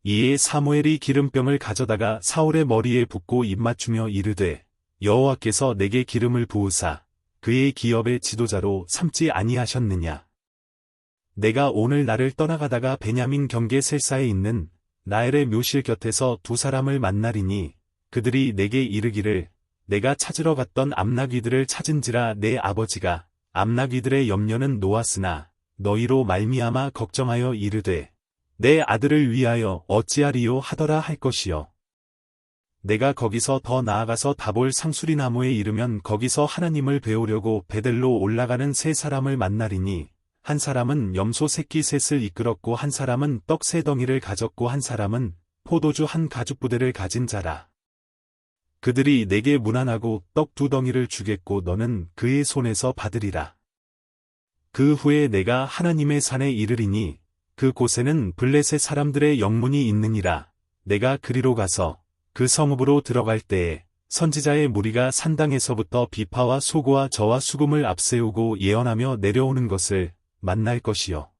이에 사무엘이 기름병을 가져다가 사울의 머리에 붓고 입맞추며 이르되 여호와께서 내게 기름을 부으사 그의 기업의 지도자로 삼지 아니하셨느냐. 내가 오늘 나를 떠나가다가 베냐민 경계 셀사에 있는 라헬의 묘실 곁에서 두 사람을 만나리니 그들이 내게 이르기를 내가 찾으러 갔던 암나귀들을 찾은지라 내 아버지가 암나귀들의 염려는 놓았으나 너희로 말미암아 걱정하여 이르되 내 아들을 위하여 어찌하리요 하더라 할 것이요. 내가 거기서 더 나아가서 다볼 상수리 나무에 이르면 거기서 하나님을 배우려고 베델로 올라가는 세 사람을 만나리니 한 사람은 염소 새끼 셋을 이끌었고 한 사람은 떡 세 덩이를 가졌고 한 사람은 포도주 한 가죽부대를 가진 자라. 그들이 내게 문안하고 떡 두 덩이를 주겠고 너는 그의 손에서 받으리라. 그 후에 내가 하나님의 산에 이르리니 그 곳에는 블레셋 사람들의 영문이 있느니라. 내가 그리로 가서 그 성읍으로 들어갈 때에 선지자의 무리가 산당에서부터 비파와 소고와 저와 수금을 앞세우고 예언하며 내려오는 것을 만날 것이요.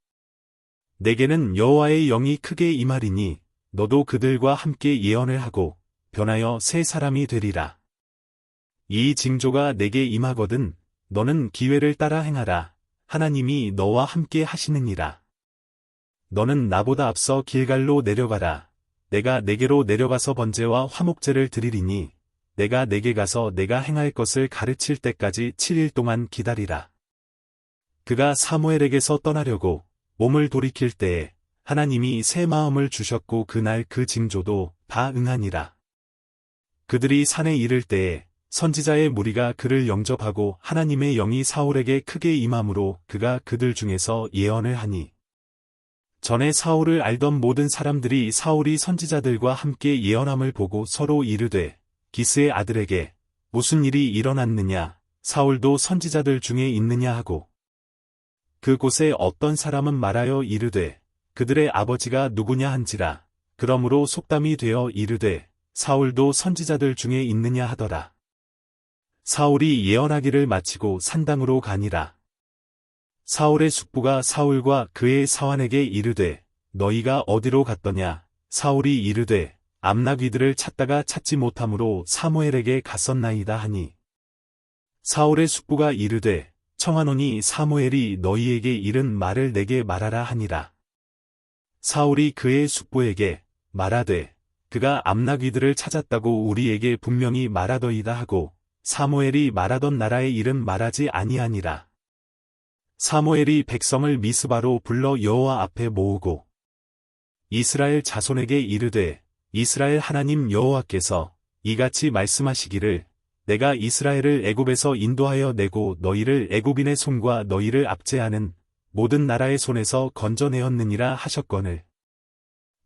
내게는 여호와의 영이 크게 임하리니 너도 그들과 함께 예언을 하고 변하여 새 사람이 되리라. 이 징조가 내게 임하거든 너는 기회를 따라 행하라. 하나님이 너와 함께 하시느니라. 너는 나보다 앞서 길갈로 내려가라. 내가 내게로 내려가서 번제와 화목제를 드리리니 내가 내게 가서 내가 행할 것을 가르칠 때까지 7일 동안 기다리라. 그가 사무엘에게서 떠나려고 몸을 돌이킬 때에 하나님이 새 마음을 주셨고 그날 그 징조도 다 응하니라. 그들이 산에 이를 때에 선지자의 무리가 그를 영접하고 하나님의 영이 사울에게 크게 임함으로 그가 그들 중에서 예언을 하니 전에 사울을 알던 모든 사람들이 사울이 선지자들과 함께 예언함을 보고 서로 이르되 기스의 아들에게 무슨 일이 일어났느냐 사울도 선지자들 중에 있느냐 하고 그곳에 어떤 사람은 말하여 이르되 그들의 아버지가 누구냐 한지라. 그러므로 속담이 되어 이르되 사울도 선지자들 중에 있느냐 하더라. 사울이 예언하기를 마치고 산당으로 가니라. 사울의 숙부가 사울과 그의 사환에게 이르되 너희가 어디로 갔더냐. 사울이 이르되 암나귀들을 찾다가 찾지 못함으로 사무엘에게 갔었나이다 하니 사울의 숙부가 이르되 청하노니 사무엘이 너희에게 이른 말을 내게 말하라 하니라. 사울이 그의 숙부에게 말하되 그가 암나귀들을 찾았다고 우리에게 분명히 말하더이다 하고 사무엘이 말하던 나라의 일은 말하지 아니하니라. 사무엘이 백성을 미스바로 불러 여호와 앞에 모으고 이스라엘 자손에게 이르되 이스라엘 하나님 여호와께서 이같이 말씀하시기를 내가 이스라엘을 애굽에서 인도하여 내고 너희를 애굽인의 손과 너희를 압제하는 모든 나라의 손에서 건져내었느니라 하셨거늘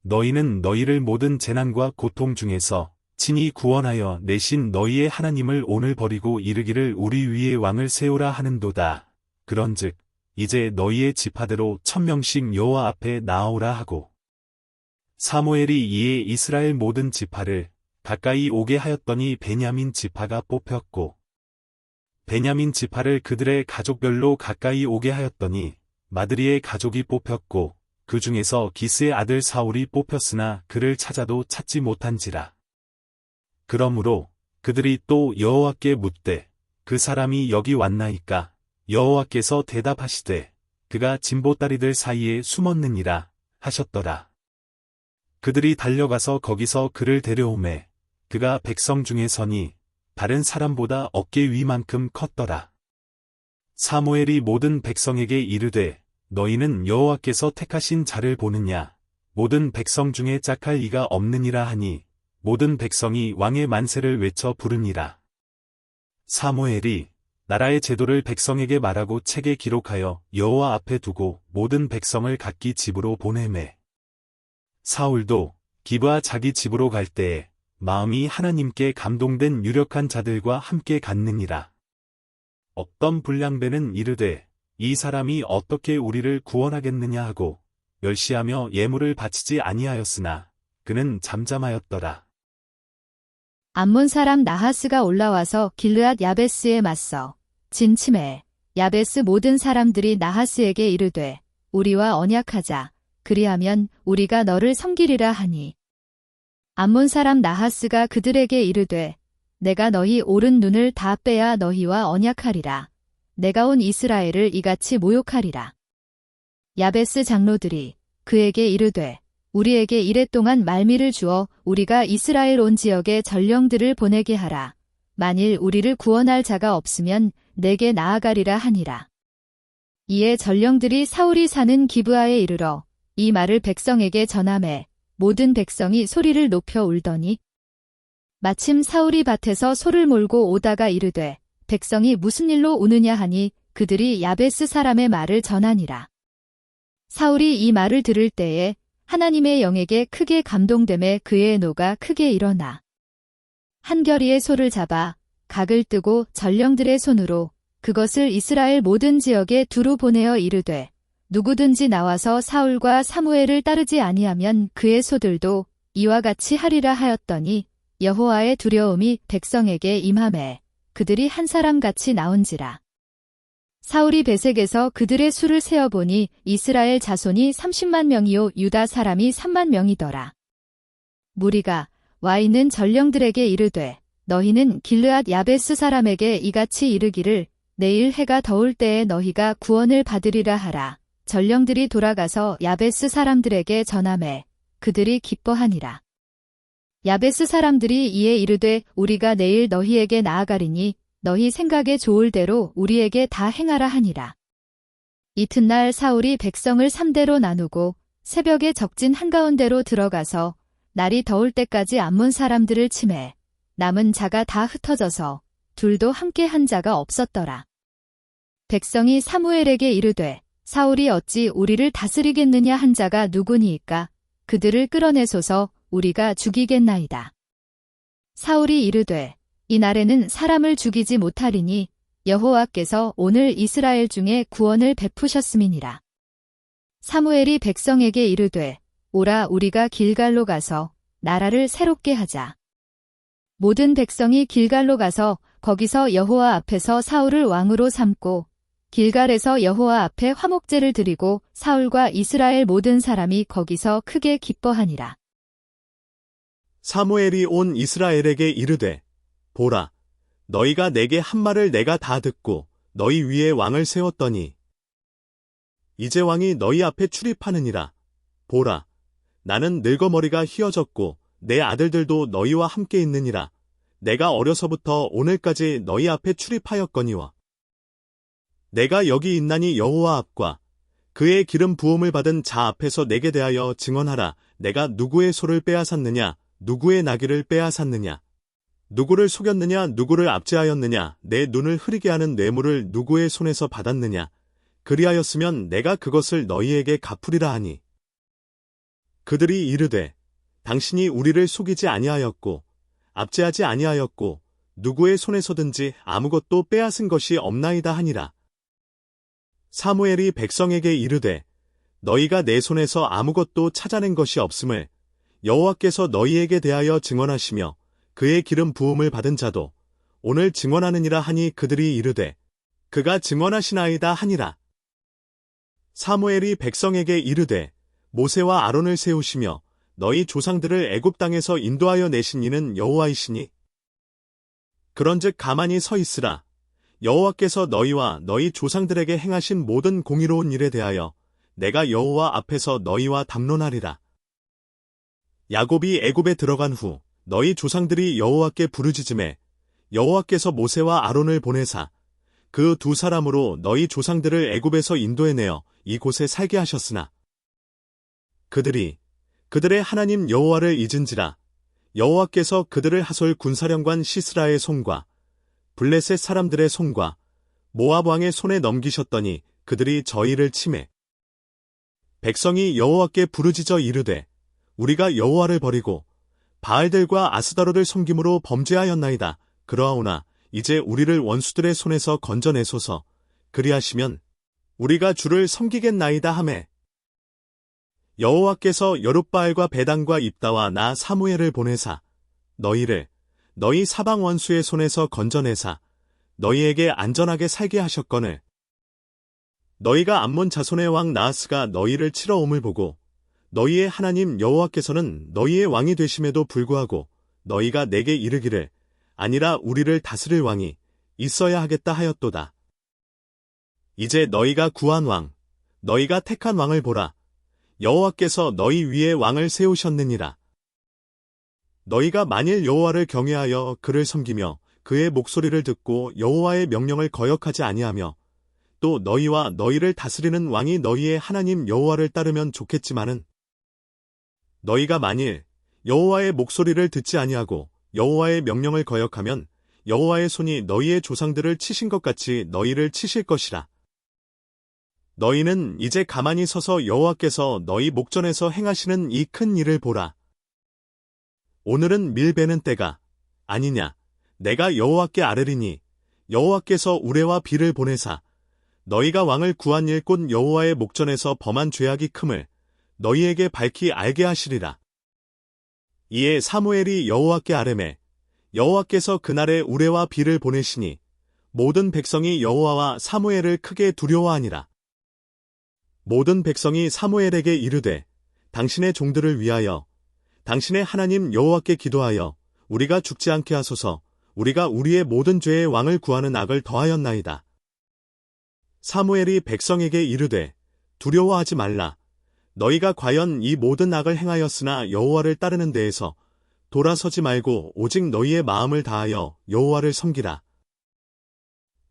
너희는 너희를 모든 재난과 고통 중에서 친히 구원하여 내신 너희의 하나님을 오늘 버리고 이르기를 우리 위에 왕을 세우라 하는도다. 그런즉 이제 너희의 지파대로 1000명씩 여호와 앞에 나아오라 하고 사무엘이 이에 이스라엘 모든 지파를 가까이 오게 하였더니 베냐민 지파가 뽑혔고 베냐민 지파를 그들의 가족별로 가까이 오게 하였더니 마드리의 가족이 뽑혔고 그 중에서 기스의 아들 사울이 뽑혔으나 그를 찾아도 찾지 못한지라. 그러므로 그들이 또 여호와께 묻되 그 사람이 여기 왔나이까. 여호와께서 대답하시되 그가 진보다리들 사이에 숨었느니라 하셨더라. 그들이 달려가서 거기서 그를 데려오매 그가 백성 중에 서니 다른 사람보다 어깨 위만큼 컸더라. 사무엘이 모든 백성에게 이르되 너희는 여호와께서 택하신 자를 보느냐. 모든 백성 중에 짝할 이가 없느니라 하니 모든 백성이 왕의 만세를 외쳐 부르니라. 사무엘이 나라의 제도를 백성에게 말하고 책에 기록하여 여호와 앞에 두고 모든 백성을 각기 집으로 보내매 사울도 기브아 자기 집으로 갈 때에 마음이 하나님께 감동된 유력한 자들과 함께 갔느니라. 어떤 불량배는 이르되 이 사람이 어떻게 우리를 구원하겠느냐 하고 멸시하며 예물을 바치지 아니하였으나 그는 잠잠하였더라. 암몬 사람 나하스가 올라와서 길르앗 야베스에 맞서 진침해 야베스 모든 사람들이 나하스에게 이르되 우리와 언약하자. 그리하면 우리가 너를 섬기리라 하니. 암몬 사람 나하스가 그들에게 이르되 내가 너희 오른 눈을 다 빼야 너희와 언약하리라. 내가 온 이스라엘을 이같이 모욕하리라. 야베스 장로들이 그에게 이르되 우리에게 이랫동안 말미를 주어 우리가 이스라엘 온 지역에 전령들을 보내게 하라. 만일 우리를 구원할 자가 없으면 내게 나아가리라 하니라. 이에 전령들이 사울이 사는 기브아에 이르러 이 말을 백성에게 전하매 모든 백성이 소리를 높여 울더니 마침 사울이 밭에서 소를 몰고 오다가 이르되 백성이 무슨 일로 우느냐 하니 그들이 야베스 사람의 말을 전하니라. 사울이 이 말을 들을 때에 하나님의 영에게 크게 감동되매 그의 노가 크게 일어나 한 겨리의 소를 잡아 각을 뜨고 전령들의 손으로 그것을 이스라엘 모든 지역에 두루 보내어 이르되 누구든지 나와서 사울과 사무엘을 따르지 아니하면 그의 소들도 이와 같이 하리라 하였더니 여호와의 두려움이 백성에게 임하매 그들이 한 사람같이 나온지라. 사울이 베색에서 그들의 수를 세어보니 이스라엘 자손이 30만 명이요 유다 사람이 3만 명이더라. 무리가 와 있는 전령들에게 이르되 너희는 길르앗 야베스 사람에게 이같이 이르기를 내일 해가 더울 때에 너희가 구원을 받으리라 하라. 전령들이 돌아가서 야베스 사람들에게 전하매 그들이 기뻐하니라. 야베스 사람들이 이에 이르되 우리가 내일 너희에게 나아가리니 너희 생각에 좋을 대로 우리에게 다 행하라 하니라. 이튿날 사울이 백성을 3대로 나누고 새벽에 적진 한가운데로 들어가서 날이 더울 때까지 암몬 사람들을 치매 남은 자가 다 흩어져서 둘도 함께 한 자가 없었더라. 백성이 사무엘에게 이르되 사울이 어찌 우리를 다스리겠느냐 한 자가 누구니이까 그들을 끌어내소서 우리가 죽이겠나이다. 사울이 이르되 이날에는 사람을 죽이지 못하리니 여호와께서 오늘 이스라엘 중에 구원을 베푸셨음이니라. 사무엘이 백성에게 이르되 오라 우리가 길갈로 가서 나라를 새롭게 하자. 모든 백성이 길갈로 가서 거기서 여호와 앞에서 사울을 왕으로 삼고 길갈에서 여호와 앞에 화목제를 드리고 사울과 이스라엘 모든 사람이 거기서 크게 기뻐하니라. 사무엘이 온 이스라엘에게 이르되 보라 너희가 내게 한 말을 내가 다 듣고 너희 위에 왕을 세웠더니 이제 왕이 너희 앞에 출입하느니라. 보라 나는 늙어머리가 희어졌고 내 아들들도 너희와 함께 있느니라. 내가 어려서부터 오늘까지 너희 앞에 출입하였거니와 내가 여기 있나니 여호와 앞과 그의 기름 부음을 받은 자 앞에서 내게 대하여 증언하라. 내가 누구의 소를 빼앗았느냐 누구의 나귀를 빼앗았느냐 누구를 속였느냐 누구를 압제하였느냐 내 눈을 흐리게 하는 뇌물을 누구의 손에서 받았느냐 그리하였으면 내가 그것을 너희에게 갚으리라 하니 그들이 이르되 당신이 우리를 속이지 아니하였고 압제하지 아니하였고 누구의 손에서든지 아무것도 빼앗은 것이 없나이다 하니라. 사무엘이 백성에게 이르되 너희가 내 손에서 아무것도 찾아낸 것이 없음을 여호와께서 너희에게 대하여 증언하시며 그의 기름 부음을 받은 자도 오늘 증언하느니라 하니 그들이 이르되 그가 증언하시나이다 하니라. 사무엘이 백성에게 이르되 모세와 아론을 세우시며 너희 조상들을 애굽 땅에서 인도하여 내신 이는 여호와이시니 그런즉 가만히 서 있으라. 여호와께서 너희와 너희 조상들에게 행하신 모든 공의로운 일에 대하여 내가 여호와 앞에서 너희와 담론하리라. 야곱이 애굽에 들어간 후 너희 조상들이 여호와께 부르짖음에 여호와께서 모세와 아론을 보내사 그 두 사람으로 너희 조상들을 애굽에서 인도해내어 이곳에 살게 하셨으나 그들이 그들의 하나님 여호와를 잊은지라 여호와께서 그들을 하솔 군사령관 시스라의 손과 블레셋 사람들의 손과 모압 왕의 손에 넘기셨더니 그들이 저희를 치매 백성이 여호와께 부르짖어 이르되 우리가 여호와를 버리고 바알들과 아스다로를 섬김으로 범죄하였나이다. 그러하오나 이제 우리를 원수들의 손에서 건져내소서. 그리하시면 우리가 주를 섬기겠나이다 하매 여호와께서 여룻바알과 베단과 입다와 나 사무엘을 보내사 너희를 너희 사방 원수의 손에서 건져내사 너희에게 안전하게 살게 하셨거늘 너희가 암몬 자손의 왕 나하스가 너희를 치러 옴을 보고 너희의 하나님 여호와께서는 너희의 왕이 되심에도 불구하고 너희가 내게 이르기를 아니라 우리를 다스릴 왕이 있어야 하겠다 하였도다. 이제 너희가 구한 왕, 너희가 택한 왕을 보라. 여호와께서 너희 위에 왕을 세우셨느니라. 너희가 만일 여호와를 경외하여 그를 섬기며 그의 목소리를 듣고 여호와의 명령을 거역하지 아니하며 또 너희와 너희를 다스리는 왕이 너희의 하나님 여호와를 따르면 좋겠지만은 너희가 만일 여호와의 목소리를 듣지 아니하고 여호와의 명령을 거역하면 여호와의 손이 너희의 조상들을 치신 것 같이 너희를 치실 것이라. 너희는 이제 가만히 서서 여호와께서 너희 목전에서 행하시는 이 큰 일을 보라. 오늘은 밀 베는 때가 아니냐. 내가 여호와께 아뢰리니 여호와께서 우레와 비를 보내사 너희가 왕을 구한 일 곧 여호와의 목전에서 범한 죄악이 큼을 너희에게 밝히 알게 하시리라. 이에 사무엘이 여호와께 아뢰매 여호와께서 그날에 우레와 비를 보내시니 모든 백성이 여호와와 사무엘을 크게 두려워하니라. 모든 백성이 사무엘에게 이르되 당신의 종들을 위하여 당신의 하나님 여호와께 기도하여 우리가 죽지 않게 하소서. 우리가 우리의 모든 죄의 왕을 구하는 악을 더하였나이다. 사무엘이 백성에게 이르되 두려워하지 말라. 너희가 과연 이 모든 악을 행하였으나 여호와를 따르는 데에서 돌아서지 말고 오직 너희의 마음을 다하여 여호와를 섬기라.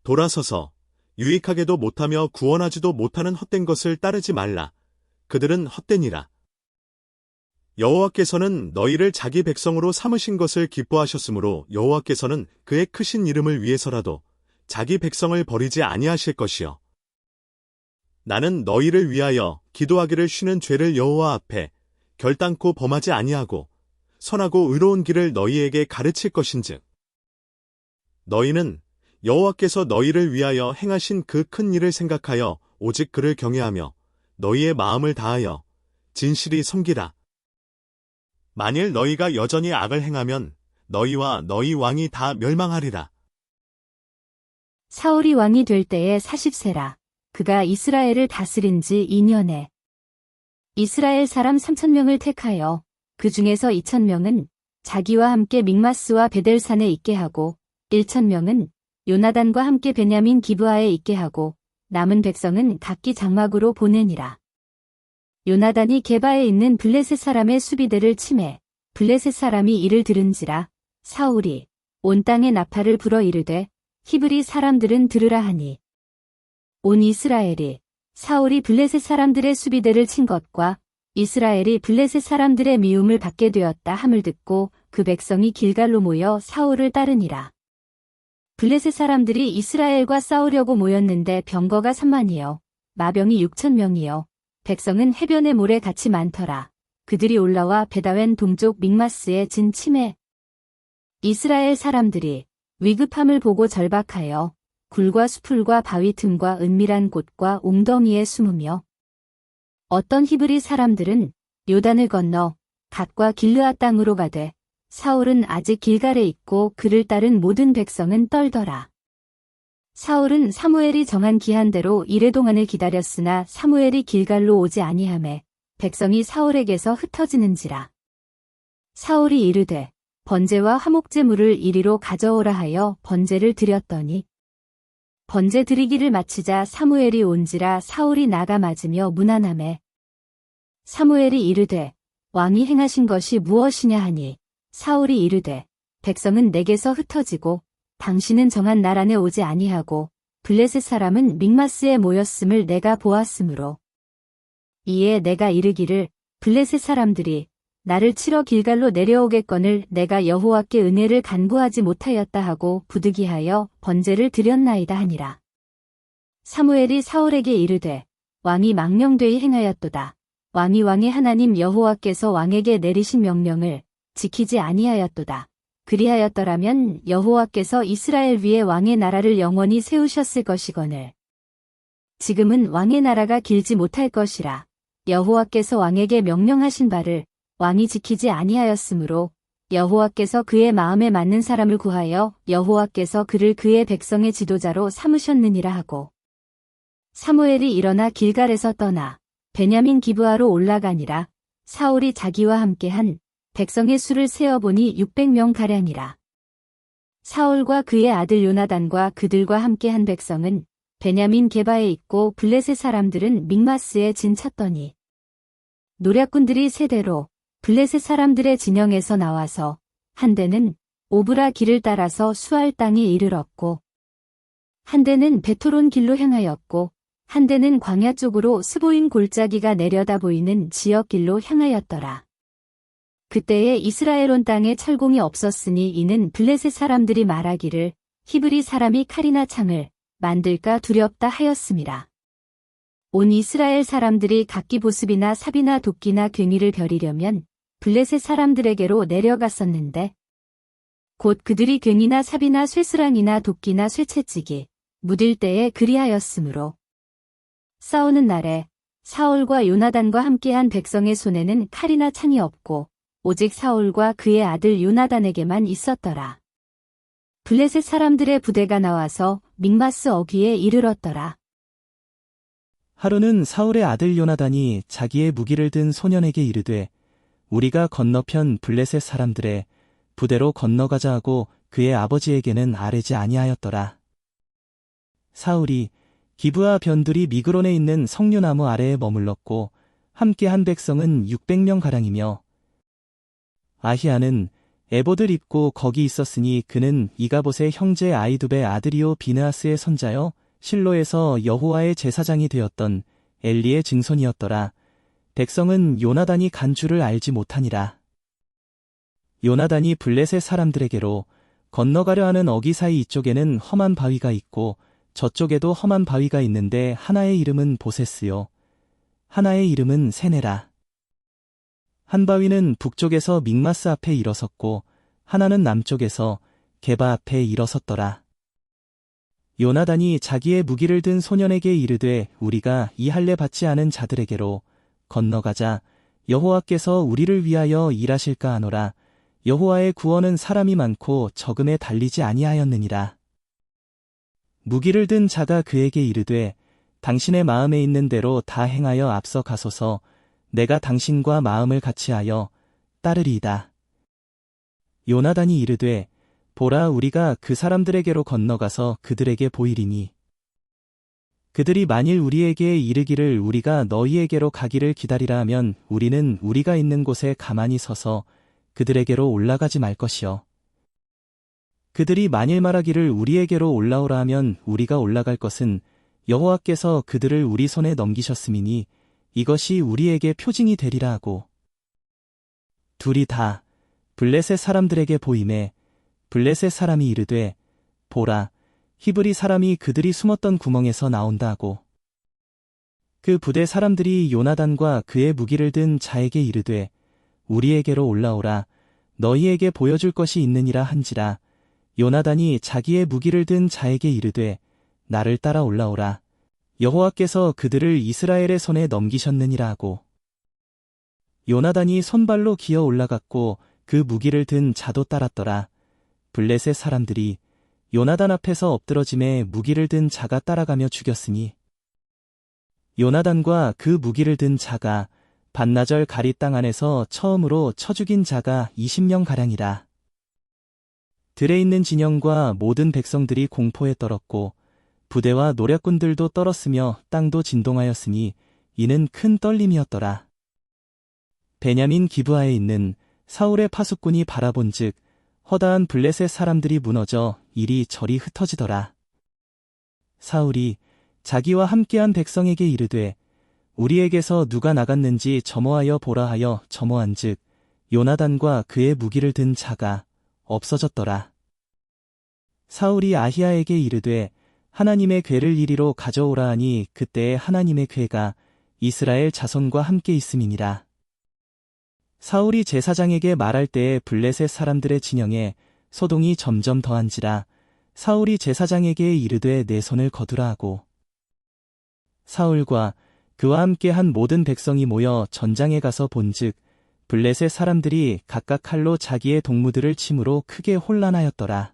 돌아서서 유익하게도 못하며 구원하지도 못하는 헛된 것을 따르지 말라. 그들은 헛되니라. 여호와께서는 너희를 자기 백성으로 삼으신 것을 기뻐하셨으므로 여호와께서는 그의 크신 이름을 위해서라도 자기 백성을 버리지 아니하실 것이요. 나는 너희를 위하여 기도하기를 쉬는 죄를 여호와 앞에 결단코 범하지 아니하고 선하고 의로운 길을 너희에게 가르칠 것인즉 너희는 여호와께서 너희를 위하여 행하신 그 큰 일을 생각하여 오직 그를 경외하며 너희의 마음을 다하여 진실이 섬기라. 만일 너희가 여전히 악을 행하면 너희와 너희 왕이 다 멸망하리라. 사울이 왕이 될 때에 40세라. 그가 이스라엘을 다스린 지 2년에 이스라엘 사람 3,000명을 택하여 그 중에서 2,000명은 자기와 함께 믹마스와 베델산에 있게 하고 1,000명은 요나단과 함께 베냐민 기브아에 있게 하고 남은 백성은 각기 장막으로 보내니라. 요나단이 게바에 있는 블레셋 사람의 수비대를 치매 블레셋 사람이 이를 들은지라 사울이 온 땅에 나팔을 불어 이르되 히브리 사람들은 들으라 하니 온 이스라엘이 사울이 블레셋 사람들의 수비대를 친 것과 이스라엘이 블레셋 사람들의 미움을 받게 되었다 함을 듣고 그 백성이 길갈로 모여 사울을 따르니라. 블레셋 사람들이 이스라엘과 싸우려고 모였는데 병거가 3만이요 마병이 6,000명이요 백성은 해변의 모래 같이 많더라. 그들이 올라와 베다웬 동쪽 믹마스에 진 치매 이스라엘 사람들이 위급함을 보고 절박하여 굴과 수풀과 바위 틈과 은밀한 곳과 웅덩이에 숨으며 어떤 히브리 사람들은 요단을 건너 갓과 길르앗 땅으로 가되 사울은 아직 길갈에 있고 그를 따른 모든 백성은 떨더라. 사울은 사무엘이 정한 기한대로 이레 동안을 기다렸으나 사무엘이 길갈로 오지 아니하매 백성이 사울에게서 흩어지는지라. 사울이 이르되 번제와 화목제물을 이리로 가져오라 하여 번제를 드렸더니 번제 드리기를 마치자 사무엘이 온지라 사울이 나가 맞으며 문안하매 사무엘이 이르되 왕이 행하신 것이 무엇이냐 하니 사울이 이르되 백성은 내게서 흩어지고 당신은 정한 날 안에 오지 아니하고 블레셋 사람은 믹마스에 모였음을 내가 보았으므로 이에 내가 이르기를 블레셋 사람들이 나를 치러 길갈로 내려오겠거늘 내가 여호와께 은혜를 간구하지 못하였다 하고 부득이하여 번제를 드렸나이다 하니라. 사무엘이 사울에게 이르되 왕이 망령되이 행하였도다. 왕이 왕의 하나님 여호와께서 왕에게 내리신 명령을 지키지 아니하였도다. 그리하였더라면 여호와께서 이스라엘 위에 왕의 나라를 영원히 세우셨을 것이거늘 지금은 왕의 나라가 길지 못할 것이라. 여호와께서 왕에게 명령하신 바를 왕이 지키지 아니하였으므로 여호와께서 그의 마음에 맞는 사람을 구하여 여호와께서 그를 그의 백성의 지도자로 삼으셨느니라 하고 사무엘이 일어나 길갈에서 떠나 베냐민 기브아로 올라가니라. 사울이 자기와 함께한 백성의 수를 세어보니 600명가량이라. 사울과 그의 아들 요나단과 그들과 함께한 백성은 베냐민 게바에 있고 블레셋 사람들은 믹마스에 진쳤더니 노략군들이 세대로 블레셋 사람들의 진영에서 나와서 한 대는 오브라 길을 따라서 수알 땅에 이르렀고 한 대는 베토론 길로 향하였고 한 대는 광야 쪽으로 스보임 골짜기가 내려다 보이는 지역 길로 향하였더라. 그때에 이스라엘 온 땅에 철공이 없었으니 이는 블레셋 사람들이 말하기를 히브리 사람이 칼이나 창을 만들까 두렵다 하였음이라. 온 이스라엘 사람들이 각기 보습이나 삽이나 도끼나 괭이를 벼리려면 블레셋 사람들에게로 내려갔었는데 곧 그들이 괭이나 삽이나 쇠스랑이나 도끼나 쇠채찍이 묻을 때에 그리하였으므로 싸우는 날에 사울과 요나단과 함께한 백성의 손에는 칼이나 창이 없고 오직 사울과 그의 아들 요나단에게만 있었더라. 블레셋 사람들의 부대가 나와서 믹마스 어귀에 이르렀더라. 하루는 사울의 아들 요나단이 자기의 무기를 든 소년에게 이르되 우리가 건너편 블레셋 사람들의 부대로 건너가자 하고 그의 아버지에게는 아뢰지 아니하였더라. 사울이 기브아 변두리 미그론에 있는 석류나무 아래에 머물렀고 함께 한 백성은 600명가량이며 아히야는 에봇을 입고 거기 있었으니 그는 이가봇의 형제 아이두베 아들이요 비느하스의 손자여 실로에서 여호와의 제사장이 되었던 엘리의 증손이었더라. 백성은 요나단이 간 줄을 알지 못하니라. 요나단이 블레셋 사람들에게로 건너가려 하는 어기 사이 이쪽에는 험한 바위가 있고 저쪽에도 험한 바위가 있는데 하나의 이름은 보세스요 하나의 이름은 세네라. 한 바위는 북쪽에서 믹마스 앞에 일어섰고 하나는 남쪽에서 게바 앞에 일어섰더라. 요나단이 자기의 무기를 든 소년에게 이르되 우리가 이 할례 받지 않은 자들에게로 건너가자. 여호와께서 우리를 위하여 일하실까 하노라. 여호와의 구원은 사람이 많고 적음에 달리지 아니하였느니라. 무기를 든 자가 그에게 이르되 당신의 마음에 있는 대로 다 행하여 앞서 가소서. 내가 당신과 마음을 같이하여 따르리이다. 요나단이 이르되 보라 우리가 그 사람들에게로 건너가서 그들에게 보이리니 그들이 만일 우리에게 이르기를 우리가 너희에게로 가기를 기다리라 하면 우리는 우리가 있는 곳에 가만히 서서 그들에게로 올라가지 말 것이요. 그들이 만일 말하기를 우리에게로 올라오라 하면 우리가 올라갈 것은 여호와께서 그들을 우리 손에 넘기셨음이니 이것이 우리에게 표징이 되리라 하고 둘이 다 블레셋 사람들에게 보이매 블레셋 사람이 이르되 보라 히브리 사람이 그들이 숨었던 구멍에서 나온다 하고 그 부대 사람들이 요나단과 그의 무기를 든 자에게 이르되 우리에게로 올라오라 너희에게 보여줄 것이 있느니라 한지라. 요나단이 자기의 무기를 든 자에게 이르되 나를 따라 올라오라 여호와께서 그들을 이스라엘의 손에 넘기셨느니라 하고 요나단이 손발로 기어 올라갔고 그 무기를 든 자도 따랐더라. 블레셋 사람들이 요나단 앞에서 엎드러짐에 무기를 든 자가 따라가며 죽였으니 요나단과 그 무기를 든 자가 반나절 가리 땅 안에서 처음으로 쳐 죽인 자가 20명가량이라. 들에 있는 진영과 모든 백성들이 공포에 떨었고 부대와 노략군들도 떨었으며 땅도 진동하였으니 이는 큰 떨림이었더라. 베냐민 기브아에 있는 사울의 파수꾼이 바라본즉 허다한 블레셋 사람들이 무너져 이리저리 흩어지더라. 사울이 자기와 함께한 백성에게 이르되 우리에게서 누가 나갔는지 점호하여 보라 하여 점호한즉 요나단과 그의 무기를 든 자가 없어졌더라. 사울이 아히야에게 이르되 하나님의 궤를 이리로 가져오라 하니 그때에 하나님의 궤가 이스라엘 자손과 함께 있음이니라. 사울이 제사장에게 말할 때에 블레셋 사람들의 진영에 소동이 점점 더한지라. 사울이 제사장에게 이르되 내 손을 거두라 하고 사울과 그와 함께 한 모든 백성이 모여 전장에 가서 본즉 블레셋 사람들이 각각 칼로 자기의 동무들을 침으로 크게 혼란하였더라.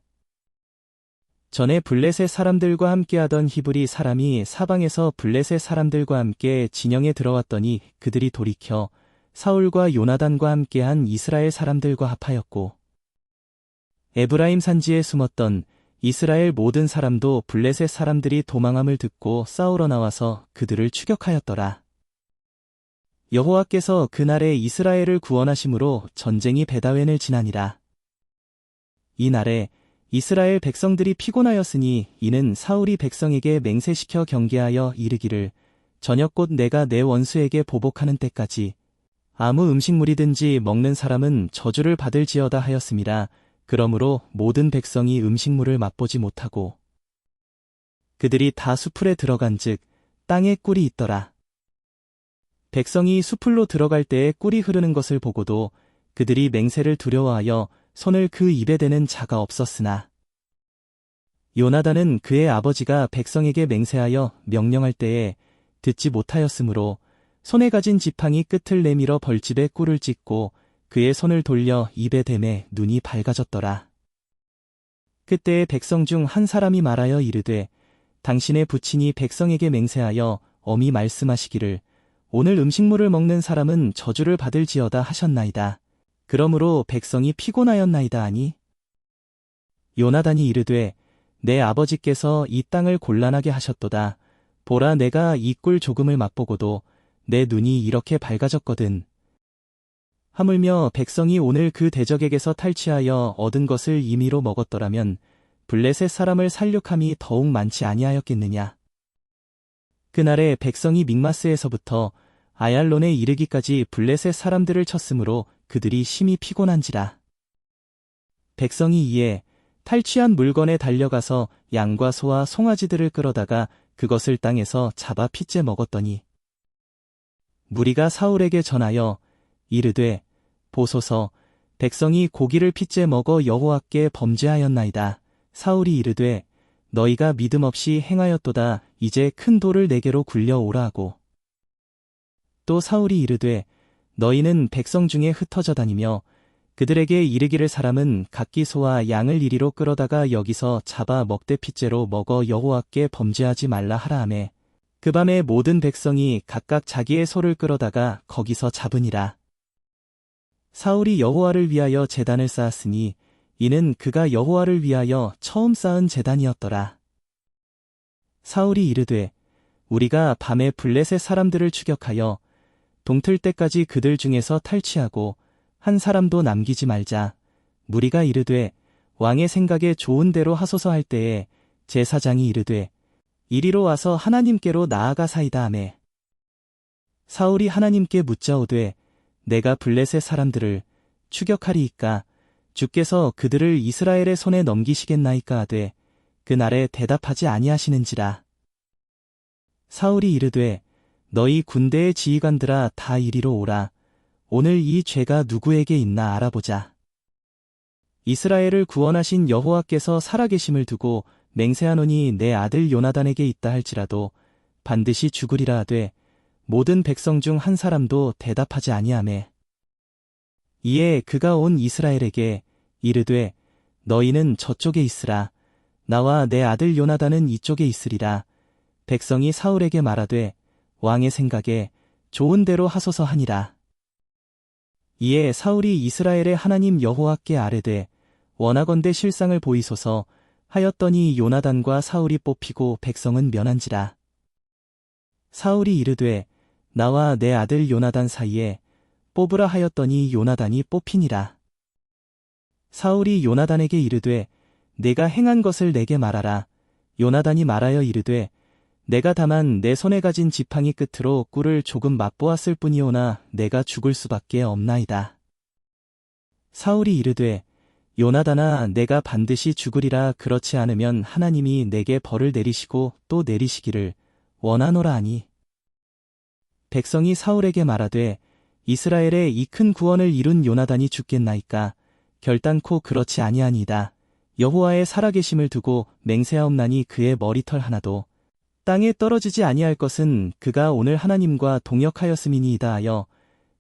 전에 블레셋 사람들과 함께하던 히브리 사람이 사방에서 블레셋 사람들과 함께 진영에 들어왔더니 그들이 돌이켜 사울과 요나단과 함께한 이스라엘 사람들과 합하였고 에브라임 산지에 숨었던 이스라엘 모든 사람도 블레셋 사람들이 도망함을 듣고 싸우러 나와서 그들을 추격하였더라. 여호와께서 그날에 이스라엘을 구원하심으로 전쟁이 베다웬을 지나니라. 이날에 이스라엘 백성들이 피곤하였으니 이는 사울이 백성에게 맹세시켜 경계하여 이르기를 저녁 곧 내가 내 원수에게 보복하는 때까지 아무 음식물이든지 먹는 사람은 저주를 받을지어다 하였음이라. 그러므로 모든 백성이 음식물을 맛보지 못하고 그들이 다 수풀에 들어간즉 땅에 꿀이 있더라. 백성이 수풀로 들어갈 때에 꿀이 흐르는 것을 보고도 그들이 맹세를 두려워하여 손을 그 입에 대는 자가 없었으나 요나단은 그의 아버지가 백성에게 맹세하여 명령할 때에 듣지 못하였으므로 손에 가진 지팡이 끝을 내밀어 벌집에 꿀을 찢고 그의 손을 돌려 입에 대매 눈이 밝아졌더라. 그때에 백성 중 한 사람이 말하여 이르되 당신의 부친이 백성에게 맹세하여 엄히 말씀하시기를 오늘 음식물을 먹는 사람은 저주를 받을지어다 하셨나이다. 그러므로 백성이 피곤하였나이다 하니 요나단이 이르되 내 아버지께서 이 땅을 곤란하게 하셨도다. 보라 내가 이 꿀 조금을 맛보고도 내 눈이 이렇게 밝아졌거든. 하물며 백성이 오늘 그 대적에게서 탈취하여 얻은 것을 임의로 먹었더라면 블레셋 사람을 살육함이 더욱 많지 아니하였겠느냐. 그날에 백성이 믹마스에서부터 아얄론에 이르기까지 블레셋 사람들을 쳤으므로 그들이 심히 피곤한지라. 백성이 이에 탈취한 물건에 달려가서 양과 소와 송아지들을 끌어다가 그것을 땅에서 잡아 핏째 먹었더니 무리가 사울에게 전하여 이르되 보소서 백성이 고기를 핏째 먹어 여호와께 범죄하였나이다. 사울이 이르되 너희가 믿음 없이 행하였도다. 이제 큰 돌을 내게로 굴려오라 하고 또 사울이 이르되 너희는 백성 중에 흩어져 다니며 그들에게 이르기를 사람은 각기 소와 양을 이리로 끌어다가 여기서 잡아 먹되 핏째로 먹어 여호와께 범죄하지 말라 하라 하매 그 밤에 모든 백성이 각각 자기의 소를 끌어다가 거기서 잡으니라. 사울이 여호와를 위하여 제단을 쌓았으니 이는 그가 여호와를 위하여 처음 쌓은 제단이었더라. 사울이 이르되 우리가 밤에 블레셋 사람들을 추격하여 동틀 때까지 그들 중에서 탈취하고 한 사람도 남기지 말자. 무리가 이르되 왕의 생각에 좋은 대로 하소서 할 때에 제사장이 이르되 이리로 와서 하나님께로 나아가사이다 하매 사울이 하나님께 묻자오되 내가 블레셋 사람들을 추격하리이까 주께서 그들을 이스라엘의 손에 넘기시겠나이까 하되 그날에 대답하지 아니하시는지라. 사울이 이르되 너희 군대의 지휘관들아 다 이리로 오라. 오늘 이 죄가 누구에게 있나 알아보자. 이스라엘을 구원하신 여호와께서 살아계심을 두고 맹세하노니 내 아들 요나단에게 있다 할지라도 반드시 죽으리라 하되 모든 백성 중 한 사람도 대답하지 아니하매 이에 그가 온 이스라엘에게 이르되 너희는 저쪽에 있으라. 나와 내 아들 요나단은 이쪽에 있으리라. 백성이 사울에게 말하되 왕의 생각에 좋은 대로 하소서 하니라. 이에 사울이 이스라엘의 하나님 여호와께 아뢰되 원하건대 실상을 보이소서 하였더니 요나단과 사울이 뽑히고 백성은 면한지라. 사울이 이르되 나와 내 아들 요나단 사이에 뽑으라 하였더니 요나단이 뽑히니라. 사울이 요나단에게 이르되 내가 행한 것을 내게 말하라. 요나단이 말하여 이르되 내가 다만 내 손에 가진 지팡이 끝으로 꿀을 조금 맛보았을 뿐이오나 내가 죽을 수밖에 없나이다. 사울이 이르되 요나단아 내가 반드시 죽으리라. 그렇지 않으면 하나님이 내게 벌을 내리시고 또 내리시기를 원하노라 하니 백성이 사울에게 말하되 이스라엘의 이 큰 구원을 이룬 요나단이 죽겠나이까. 결단코 그렇지 아니하니이다. 여호와의 살아계심을 두고 맹세하옵나니 그의 머리털 하나도 땅에 떨어지지 아니할 것은 그가 오늘 하나님과 동역하였음이니이다 하여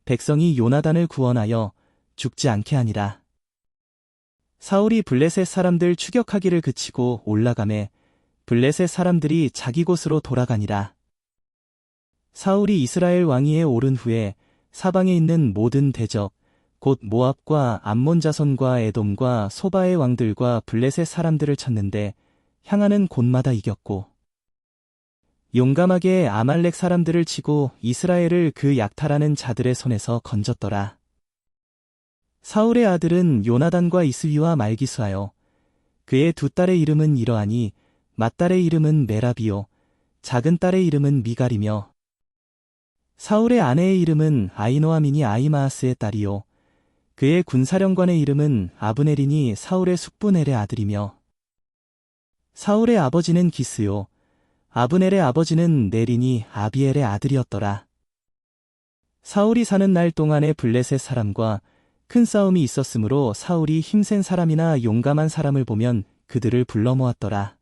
백성이 요나단을 구원하여 죽지 않게 하니라. 사울이 블레셋 사람들 추격하기를 그치고 올라가매 블레셋 사람들이 자기 곳으로 돌아가니라. 사울이 이스라엘 왕위에 오른 후에 사방에 있는 모든 대적, 곧 모압과 암몬 자손과 에돔과 소바의 왕들과 블레셋 사람들을 쳤는데 향하는 곳마다 이겼고 용감하게 아말렉 사람들을 치고 이스라엘을 그 약탈하는 자들의 손에서 건졌더라. 사울의 아들은 요나단과 이스위와 말기수하여 그의 두 딸의 이름은 이러하니 맏딸의 이름은 메라비요 작은 딸의 이름은 미갈이며 사울의 아내의 이름은 아히노아민이 아히마아스의 딸이요 그의 군사령관의 이름은 아브넬이니 사울의 숙부넬의 아들이며 사울의 아버지는 기스요 아브넬의 아버지는 넬이니 아비엘의 아들이었더라. 사울이 사는 날 동안에 블레셋 사람과 큰 싸움이 있었으므로 사울이 힘센 사람이나 용감한 사람을 보면 그들을 불러 모았더라.